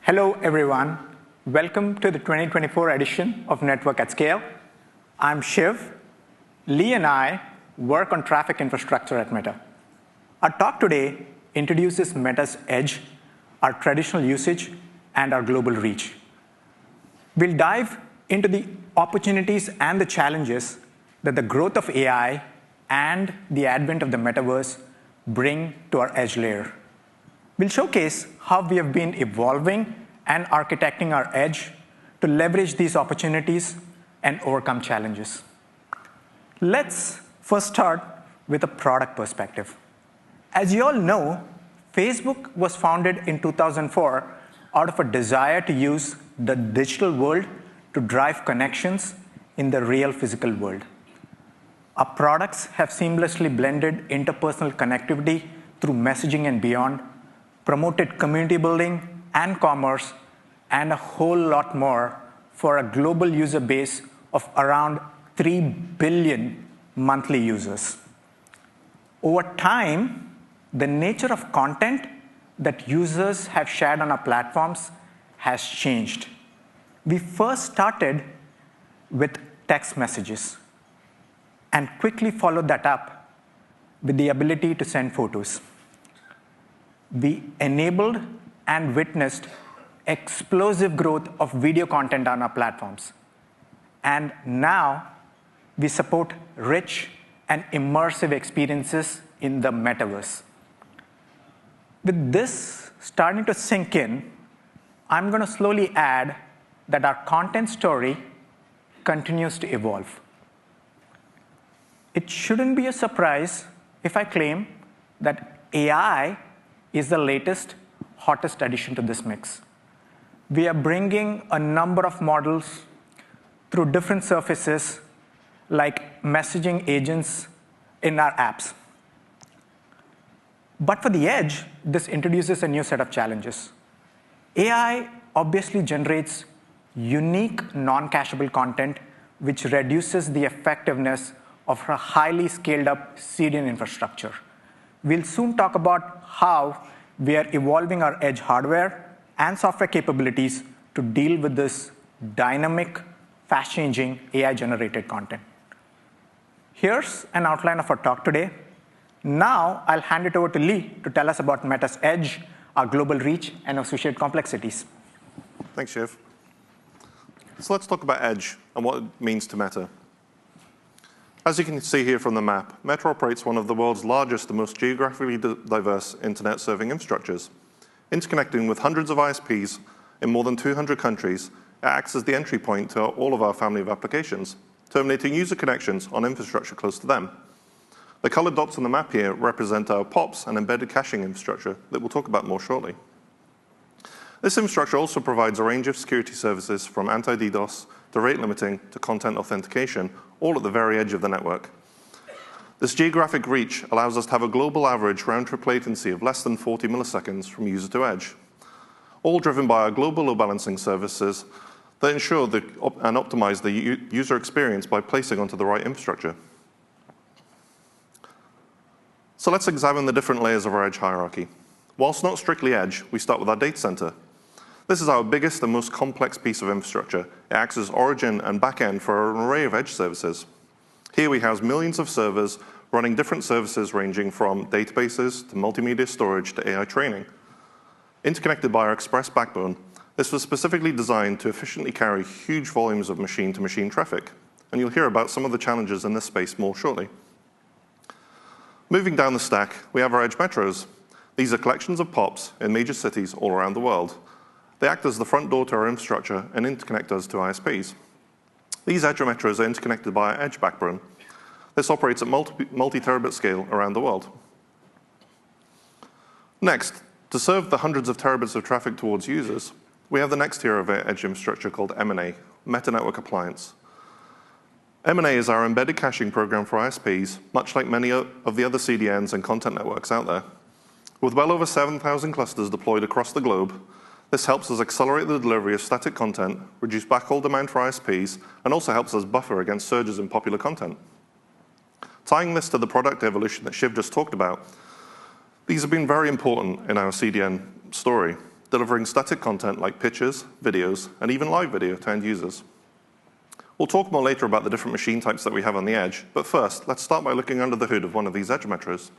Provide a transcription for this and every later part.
Hello, everyone. Welcome to the 2024 edition of Network at Scale. I'm Shiv. Lee and I work on traffic infrastructure at Meta. Our talk today introduces Meta's edge, our traditional usage, and our global reach. We'll dive into the opportunities and the challenges that the growth of AI and the advent of the metaverse bring to our edge layer. We'll showcase how we have been evolving and architecting our edge to leverage these opportunities and overcome challenges. Let's first start with a product perspective. As you all know, Facebook was founded in 2004 out of a desire to use the digital world to drive connections in the real physical world. Our products have seamlessly blended interpersonal connectivity through messaging and beyond, promoted community building and commerce, and a whole lot more for a global user base of around 3 billion monthly users. Over time, the nature of content that users have shared on our platforms has changed. We first started with text messages and quickly followed that up with the ability to send photos. We enabled and witnessed explosive growth of video content on our platforms. And now we support rich and immersive experiences in the metaverse. With this starting to sink in, I'm going to slowly add that our content story continues to evolve. It shouldn't be a surprise if I claim that AI is the latest, hottest addition to this mix. We are bringing a number of models through different surfaces like messaging agents in our apps. But for the edge, this introduces a new set of challenges. AI obviously generates unique non-cacheable content, which reduces the effectiveness of a highly scaled-up CDN infrastructure. We'll soon talk about how we are evolving our edge hardware and software capabilities to deal with this dynamic, fast-changing AI-generated content. Here's an outline of our talk today. Now I'll hand it over to Lee to tell us about Meta's edge, our global reach, and associated complexities. Thanks, Shiv. So let's talk about edge and what it means to Meta. As you can see here from the map, Meta operates one of the world's largest and most geographically diverse internet serving infrastructures. Interconnecting with hundreds of ISPs in more than 200 countries, it acts as the entry point to all of our family of applications, terminating user connections on infrastructure close to them. The colored dots on the map here represent our POPs and embedded caching infrastructure that we'll talk about more shortly. This infrastructure also provides a range of security services from anti-DDoS to rate limiting to content authentication, all at the very edge of the network. This geographic reach allows us to have a global average round-trip latency of less than 40 milliseconds from user to edge, all driven by our global load balancing services that ensure and optimize the user experience by placing onto the right infrastructure. So let's examine the different layers of our edge hierarchy. Whilst not strictly edge, we start with our data center. This is our biggest and most complex piece of infrastructure. It acts as origin and backend for an array of edge services. Here we house millions of servers running different services ranging from databases to multimedia storage to AI training. Interconnected by our Express backbone, this was specifically designed to efficiently carry huge volumes of machine-to-machine traffic. And you'll hear about some of the challenges in this space more shortly. Moving down the stack, we have our edge metros. These are collections of POPs in major cities all around the world. They act as the front door to our infrastructure and interconnect us to ISPs. These edge metros are interconnected by our edge backbone. This operates at multi-terabit scale around the world. Next, to serve the hundreds of terabits of traffic towards users, we have the next tier of edge infrastructure called M&A, Meta Network Appliance. M&A is our embedded caching program for ISPs, much like many of the other CDNs and content networks out there. With well over 7,000 clusters deployed across the globe, this helps us accelerate the delivery of static content, reduce backhaul demand for ISPs, and also helps us buffer against surges in popular content. Tying this to the product evolution that Shiv just talked about, these have been very important in our CDN story. delivering static content like pictures, videos, and even live video to end users. We'll talk more later about the different machine types that we have on the edge, but first, let's start by looking under the hood of one of these edge metros.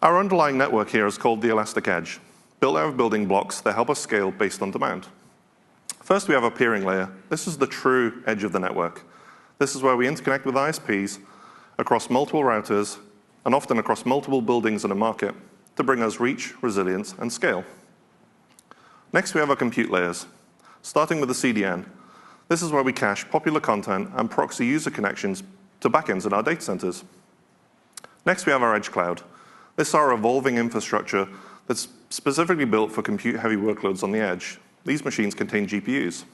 Our underlying network here is called the Elastic Edge, built out of building blocks that help us scale based on demand. First, we have our peering layer. This is the true edge of the network. This is where we interconnect with ISPs across multiple routers and often across multiple buildings in a market to bring us reach, resilience, and scale. Next, we have our compute layers. Starting with the CDN, this is where we cache popular content and proxy user connections to backends in our data centers. Next, we have our edge cloud. This is our evolving infrastructure that's specifically built for compute-heavy workloads on the edge. These machines contain GPUs.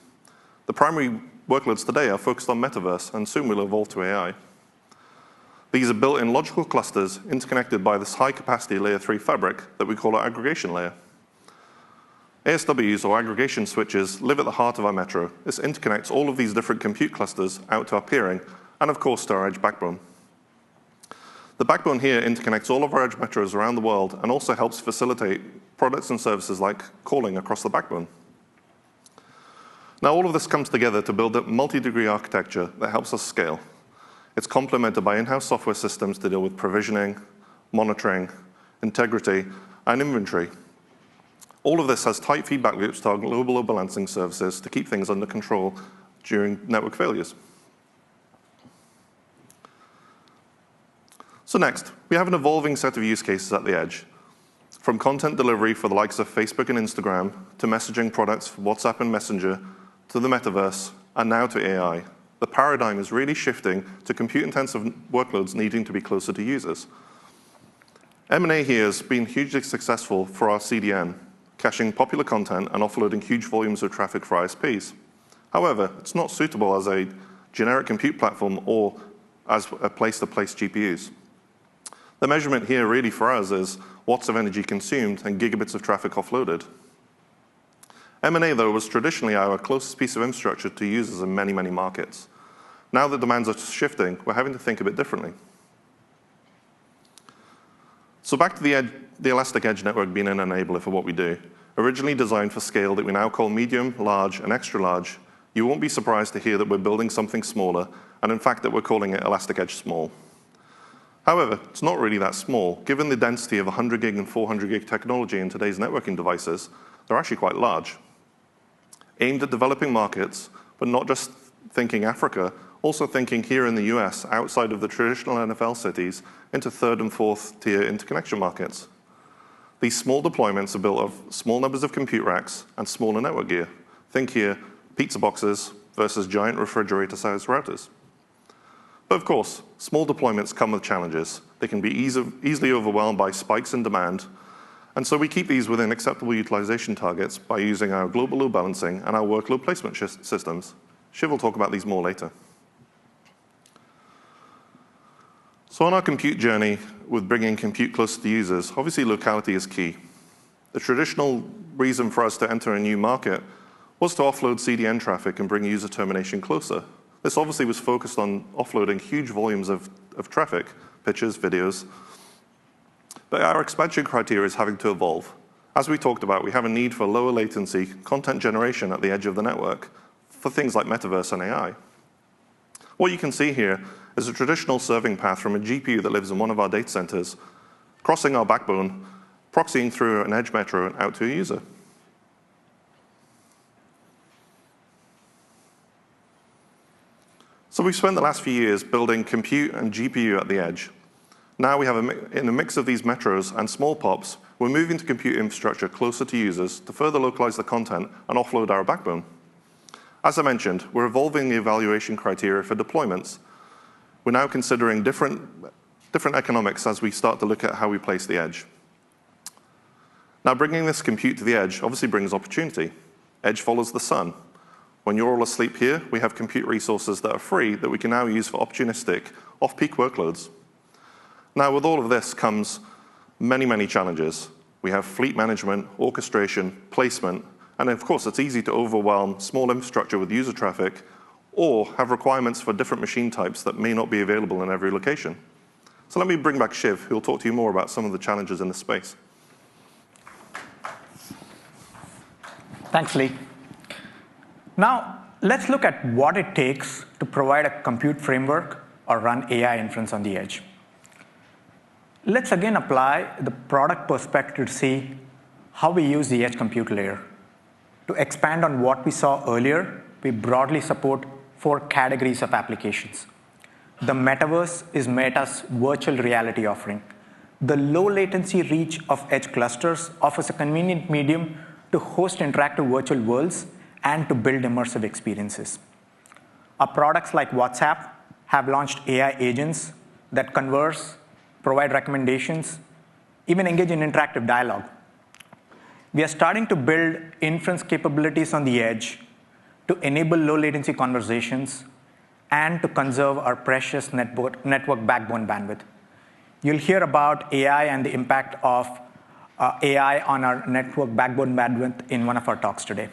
The primary workloads today are focused on metaverse, and soon will evolve to AI. These are built in logical clusters interconnected by this high-capacity layer 3 fabric that we call our aggregation layer. ASWs, or aggregation switches, live at the heart of our metro. This interconnects all of these different compute clusters out to our peering, and of course to our edge backbone. The backbone here interconnects all of our edge metros around the world and also helps facilitate products and services like calling across the backbone. Now, all of this comes together to build a multi-degree architecture that helps us scale. It's complemented by in-house software systems to deal with provisioning, monitoring, integrity, and inventory. All of this has tight feedback loops to our global load balancing services to keep things under control during network failures. So next, we have an evolving set of use cases at the edge. From content delivery for the likes of Facebook and Instagram, to messaging products for WhatsApp and Messenger, to the metaverse, and now to AI. The paradigm is really shifting to compute-intensive workloads needing to be closer to users. M&A here has been hugely successful for our CDN, caching popular content and offloading huge volumes of traffic for ISPs. However, it's not suitable as a generic compute platform or as a place-to-place GPUs. The measurement here really for us is watts of energy consumed and gigabits of traffic offloaded. M&A, though, was traditionally our closest piece of infrastructure to users in many, many markets. Now that demands are shifting, we're having to think a bit differently. So back to the Elastic Edge network being an enabler for what we do. Originally designed for scale that we now call medium, large, and extra large, you won't be surprised to hear that we're building something smaller, and in fact that we're calling it Elastic Edge Small. However, it's not really that small. Given the density of 100 gig and 400 gig technology in today's networking devices, they're actually quite large. Aimed at developing markets, but not just thinking Africa, also thinking here in the US, outside of the traditional NFL cities, into third and fourth tier interconnection markets. These small deployments are built of small numbers of compute racks and smaller network gear. Think here, pizza boxes versus giant refrigerator-sized routers. But of course, small deployments come with challenges. They can be easily overwhelmed by spikes in demand, and so we keep these within acceptable utilization targets by using our global load balancing and our workload placement systems. Shiv will talk about these more later. So on our compute journey with bringing compute closer to users, obviously locality is key. The traditional reason for us to enter a new market was to offload CDN traffic and bring user termination closer. This obviously was focused on offloading huge volumes of traffic, pictures, videos. But our expansion criteria is having to evolve. As we talked about, we have a need for lower latency content generation at the edge of the network for things like metaverse and AI. What you can see here is a traditional serving path from a GPU that lives in one of our data centers, crossing our backbone, proxying through an edge metro and out to a user. So we've spent the last few years building compute and GPU at the edge. Now we have in a mix of these metros and small POPs, we're moving to compute infrastructure closer to users to further localize the content and offload our backbone. As I mentioned, we're evolving the evaluation criteria for deployments. We're now considering different economics as we start to look at how we place the edge. Now, bringing this compute to the edge obviously brings opportunity. Edge follows the sun. When you're all asleep here, we have compute resources that are free that we can now use for opportunistic, off-peak workloads. Now, with all of this comes many, many challenges. We have fleet management, orchestration, placement, and of course, it's easy to overwhelm small infrastructure with user traffic or have requirements for different machine types that may not be available in every location. So let me bring back Shiv, who will talk to you more about some of the challenges in this space. Thanks, Lee. Now, let's look at what it takes to provide a compute framework or run AI inference on the edge. Let's again apply the product perspective to see how we use the edge compute layer. To expand on what we saw earlier, we broadly support 4 categories of applications. The metaverse is Meta's virtual reality offering. The low latency reach of edge clusters offers a convenient medium to host interactive virtual worlds and to build immersive experiences. Our products like WhatsApp have launched AI agents that converse, provide recommendations, even engage in interactive dialogue. We are starting to build inference capabilities on the edge to enable low latency conversations and to conserve our precious network backbone bandwidth. You'll hear about AI and the impact of AI on our network backbone bandwidth in one of our talks today.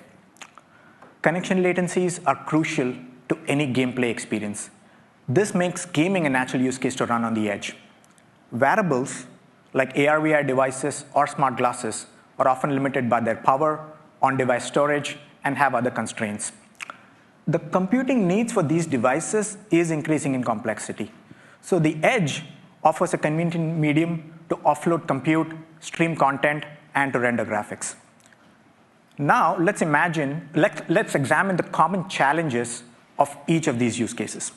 Connection latencies are crucial to any gameplay experience. This makes gaming a natural use case to run on the edge. Wearables like AR/VR devices or smart glasses are often limited by their power, on-device storage, and have other constraints. The computing needs for these devices is increasing in complexity. So the edge offers a convenient medium to offload compute, stream content, and to render graphics. Now, let's examine the common challenges of each of these use cases.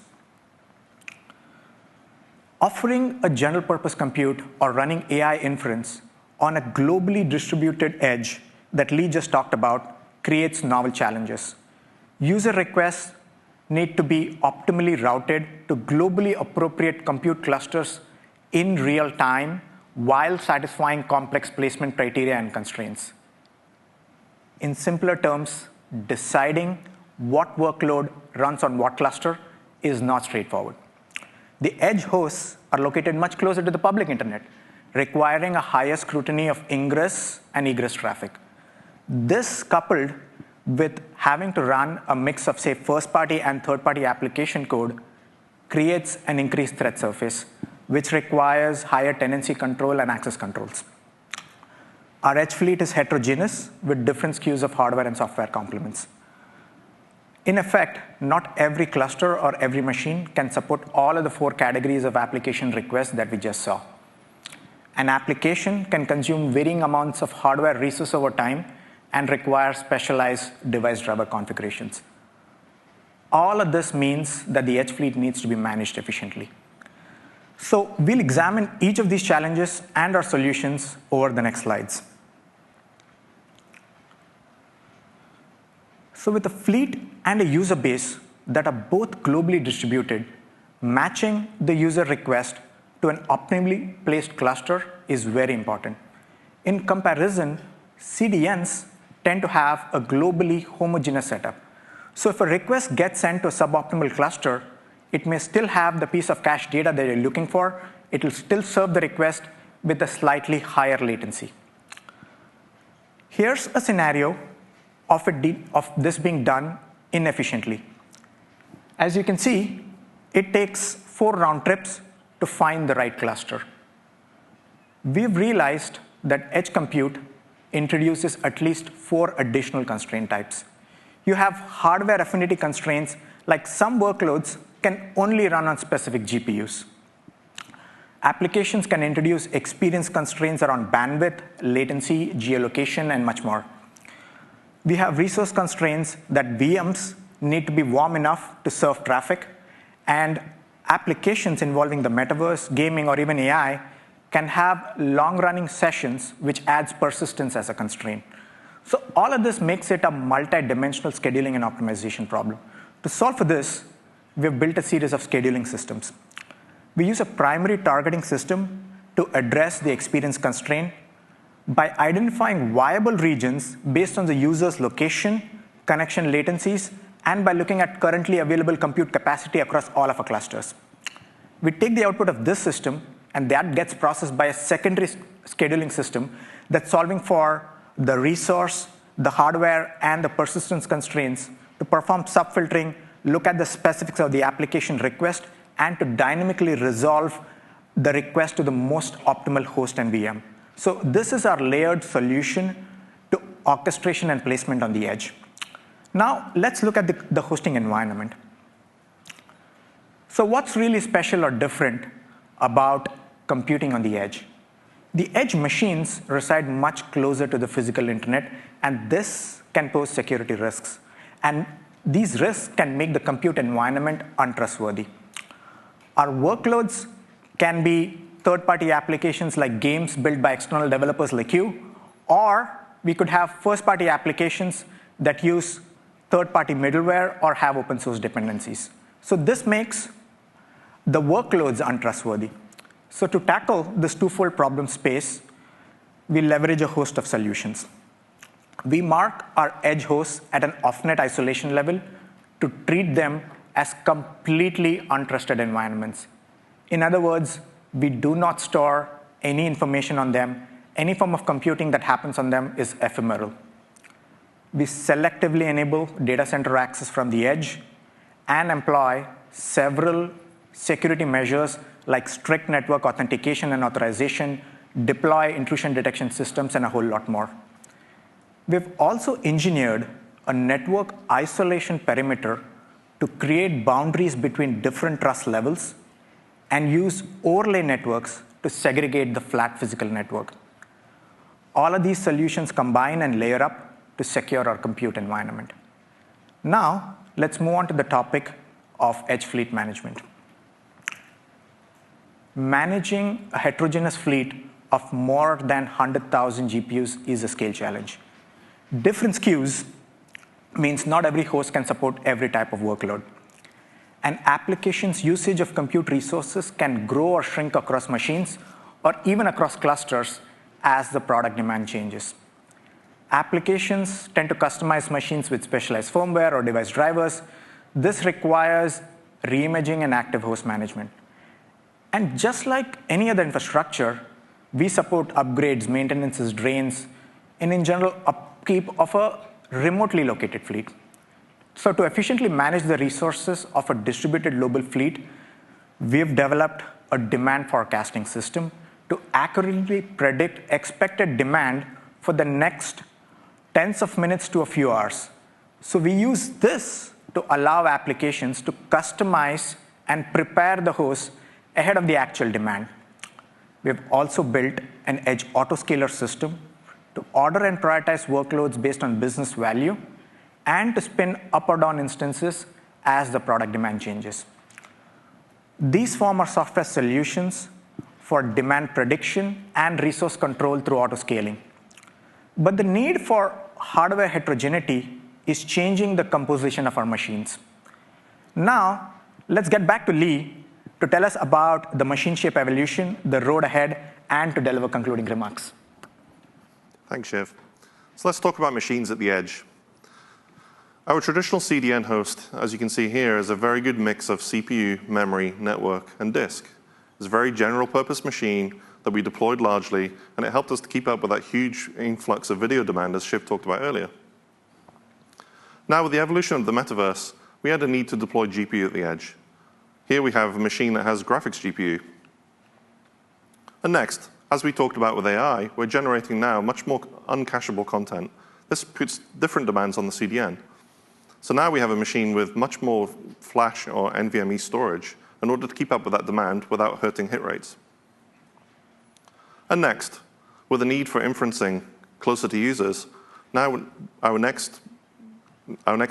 Offering a general purpose compute or running AI inference on a globally distributed edge that Lee just talked about creates novel challenges. User requests need to be optimally routed to globally appropriate compute clusters in real time while satisfying complex placement criteria and constraints. In simpler terms, deciding what workload runs on what cluster is not straightforward. The edge hosts are located much closer to the public internet, requiring a higher scrutiny of ingress and egress traffic. This, coupled with having to run a mix of, say, first-party and third-party application code, creates an increased threat surface, which requires higher tenancy control and access controls. Our edge fleet is heterogeneous with different SKUs of hardware and software complements. In effect, not every cluster or every machine can support all of the 4 categories of application requests that we just saw. An application can consume varying amounts of hardware resource over time and require specialized device driver configurations. All of this means that the edge fleet needs to be managed efficiently. So we'll examine each of these challenges and our solutions over the next slides. So with a fleet and a user base that are both globally distributed, matching the user request to an optimally placed cluster is very important. In comparison, CDNs tend to have a globally homogeneous setup. So if a request gets sent to a suboptimal cluster, it may still have the piece of cache data that you're looking for. It will still serve the request with a slightly higher latency. Here's a scenario of this being done inefficiently. As you can see, it takes 4 round trips to find the right cluster. We've realized that edge compute introduces at least 4 additional constraint types. You have hardware affinity constraints, like some workloads can only run on specific GPUs. Applications can introduce experience constraints around bandwidth, latency, geolocation, and much more. We have resource constraints that VMs need to be warm enough to serve traffic, and applications involving the metaverse, gaming, or even AI can have long-running sessions, which adds persistence as a constraint. So all of this makes it a multi-dimensional scheduling and optimization problem. To solve for this, we've built a series of scheduling systems. We use a primary targeting system to address the experience constraint by identifying viable regions based on the user's location, connection latencies, and by looking at currently available compute capacity across all of our clusters. We take the output of this system, and that gets processed by a secondary scheduling system that's solving for the resource, the hardware, and the persistence constraints to perform subfiltering, look at the specifics of the application request, and to dynamically resolve the request to the most optimal host and VM. So this is our layered solution to orchestration and placement on the edge. Now, let's look at the hosting environment. So what's really special or different about computing on the edge? The edge machines reside much closer to the physical internet, and this can pose security risks. And these risks can make the compute environment untrustworthy. Our workloads can be third-party applications like games built by external developers like you, or we could have first-party applications that use third-party middleware or have open-source dependencies. So this makes the workloads untrustworthy. So to tackle this twofold problem space, we leverage a host of solutions. We mark our edge hosts at an off-net isolation level to treat them as completely untrusted environments. In other words, we do not store any information on them. Any form of computing that happens on them is ephemeral. We selectively enable data center access from the edge and employ several security measures like strict network authentication and authorization, deploy intrusion detection systems, and a whole lot more. We've also engineered a network isolation perimeter to create boundaries between different trust levels and use overlay networks to segregate the flat physical network. All of these solutions combine and layer up to secure our compute environment. Now, let's move on to the topic of edge fleet management. Managing a heterogeneous fleet of more than 100,000 GPUs is a scale challenge. Different SKUs means not every host can support every type of workload. An application's usage of compute resources can grow or shrink across machines or even across clusters as the product demand changes. Applications tend to customize machines with specialized firmware or device drivers. This requires reimaging and active host management. And just like any other infrastructure, we support upgrades, maintenances, drains, and in general, upkeep of a remotely located fleet. So to efficiently manage the resources of a distributed global fleet, we've developed a demand forecasting system to accurately predict expected demand for the next tens of minutes to a few hours. So we use this to allow applications to customize and prepare the host ahead of the actual demand. We've also built an edge autoscaler system to order and prioritize workloads based on business value and to spin up or down instances as the product demand changes. These form our software solutions for demand prediction and resource control through autoscaling. But the need for hardware heterogeneity is changing the composition of our machines. Now, let's get back to Lee to tell us about the machine shape evolution, the road ahead, and to deliver concluding remarks. Thanks, Shiv. So let's talk about machines at the edge. Our traditional CDN host, as you can see here, is a very good mix of CPU, memory, network, and disk. It's a very general-purpose machine that we deployed largely, and it helped us to keep up with that huge influx of video demand, as Shiv talked about earlier. Now, with the evolution of the metaverse, we had a need to deploy GPU at the edge. Here we have a machine that has graphics GPU. And next, as we talked about with AI, we're generating now much more uncacheable content. This puts different demands on the CDN. So now we have a machine with much more flash or NVMe storage in order to keep up with that demand without hurting hit rates. And next, with the need for inferencing closer to users, now our next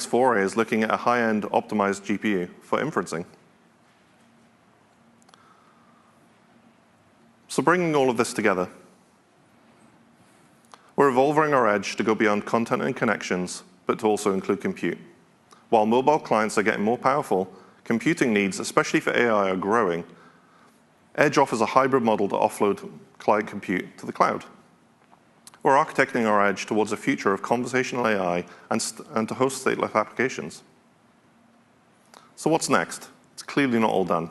foray is looking at a high-end optimized GPU for inferencing. So bringing all of this together, we're evolving our edge to go beyond content and connections, but to also include compute. While mobile clients are getting more powerful, computing needs, especially for AI, are growing. Edge offers a hybrid model to offload client compute to the cloud. We're architecting our edge towards a future of conversational AI and to host stateless applications. So what's next? It's clearly not all done.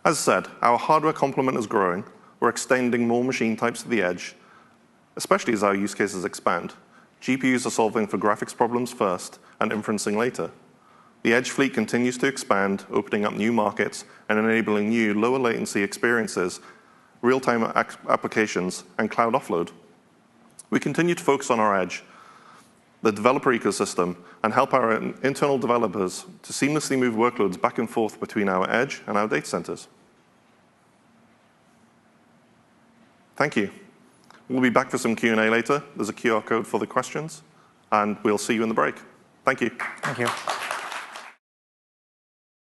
As I said, our hardware complement is growing. We're extending more machine types to the edge, especially as our use cases expand. GPUs are solving for graphics problems first and inferencing later. The edge fleet continues to expand, opening up new markets and enabling new lower latency experiences, real-time applications, and cloud offload. We continue to focus on our edge, the developer ecosystem, and help our internal developers to seamlessly move workloads back and forth between our edge and our data centers. Thank you. We'll be back for some Q&A later. There's a QR code for the questions, and we'll see you in the break. Thank you. Thank you.